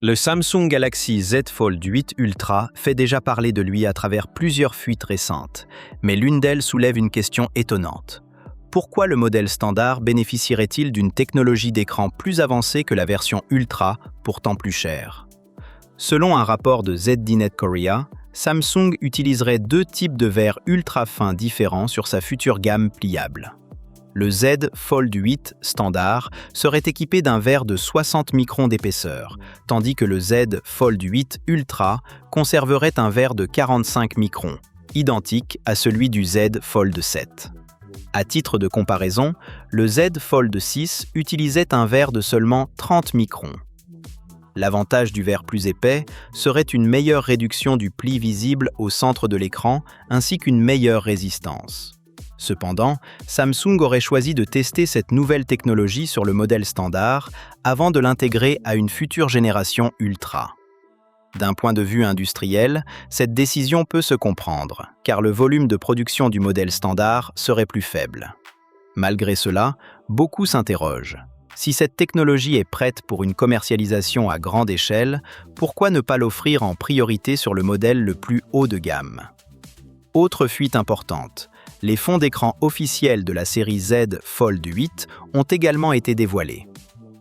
Le Samsung Galaxy Z Fold 8 Ultra fait déjà parler de lui à travers plusieurs fuites récentes, mais l'une d'elles soulève une question étonnante. Pourquoi le modèle standard bénéficierait-il d'une technologie d'écran plus avancée que la version Ultra, pourtant plus chère? Selon un rapport de ZDNet Korea, Samsung utiliserait deux types de verres ultra fins différents sur sa future gamme pliable. Le Z Fold 8 standard serait équipé d'un verre de 60 microns d'épaisseur, tandis que le Z Fold 8 Ultra conserverait un verre de 45 microns, identique à celui du Z Fold 7. À titre de comparaison, le Z Fold 6 utilisait un verre de seulement 30 microns. L'avantage du verre plus épais serait une meilleure réduction du pli visible au centre de l'écran ainsi qu'une meilleure résistance. Cependant, Samsung aurait choisi de tester cette nouvelle technologie sur le modèle standard avant de l'intégrer à une future génération Ultra. D'un point de vue industriel, cette décision peut se comprendre, car le volume de production du modèle standard serait plus faible. Malgré cela, beaucoup s'interrogent. Si cette technologie est prête pour une commercialisation à grande échelle, pourquoi ne pas l'offrir en priorité sur le modèle le plus haut de gamme? Autre fuite importante. Les fonds d'écran officiels de la série Z Fold 8 ont également été dévoilés.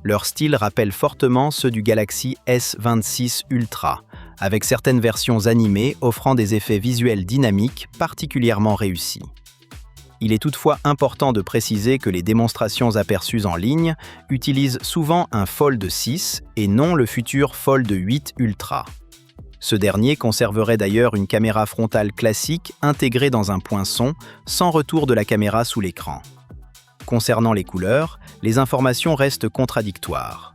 Leur style rappelle fortement ceux du Galaxy S26 Ultra, avec certaines versions animées offrant des effets visuels dynamiques particulièrement réussis. Il est toutefois important de préciser que les démonstrations aperçues en ligne utilisent souvent un Fold 6 et non le futur Fold 8 Ultra. Ce dernier conserverait d'ailleurs une caméra frontale classique intégrée dans un poinçon, sans retour de la caméra sous l'écran. Concernant les couleurs, les informations restent contradictoires.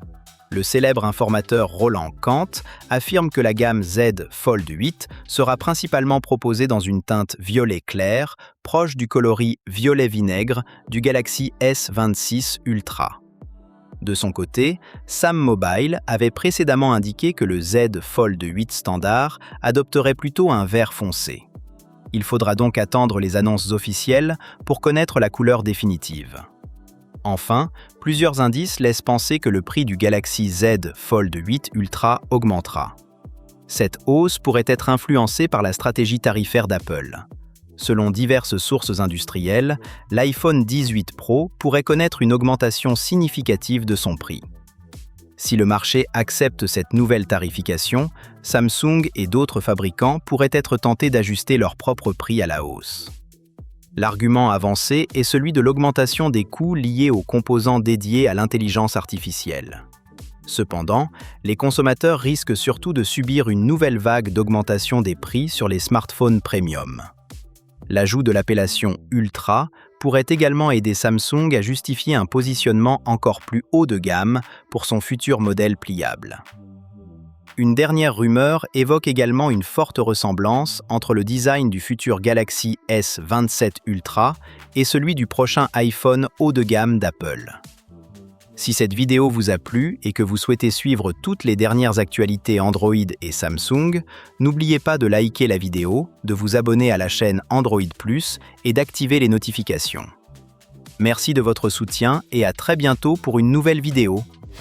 Le célèbre informateur Roland Kant affirme que la gamme Z Fold 8 sera principalement proposée dans une teinte violet clair, proche du coloris violet vinaigre du Galaxy S26 Ultra. De son côté, Sam Mobile avait précédemment indiqué que le Z Fold 8 standard adopterait plutôt un vert foncé. Il faudra donc attendre les annonces officielles pour connaître la couleur définitive. Enfin, plusieurs indices laissent penser que le prix du Galaxy Z Fold 8 Ultra augmentera. Cette hausse pourrait être influencée par la stratégie tarifaire d'Apple. Selon diverses sources industrielles, l'iPhone 18 Pro pourrait connaître une augmentation significative de son prix. Si le marché accepte cette nouvelle tarification, Samsung et d'autres fabricants pourraient être tentés d'ajuster leur propre prix à la hausse. L'argument avancé est celui de l'augmentation des coûts liés aux composants dédiés à l'intelligence artificielle. Cependant, les consommateurs risquent surtout de subir une nouvelle vague d'augmentation des prix sur les smartphones premium. L'ajout de l'appellation Ultra pourrait également aider Samsung à justifier un positionnement encore plus haut de gamme pour son futur modèle pliable. Une dernière rumeur évoque également une forte ressemblance entre le design du futur Galaxy S27 Ultra et celui du prochain iPhone haut de gamme d'Apple. Si cette vidéo vous a plu et que vous souhaitez suivre toutes les dernières actualités Android et Samsung, n'oubliez pas de liker la vidéo, de vous abonner à la chaîne Android Plus et d'activer les notifications. Merci de votre soutien et à très bientôt pour une nouvelle vidéo.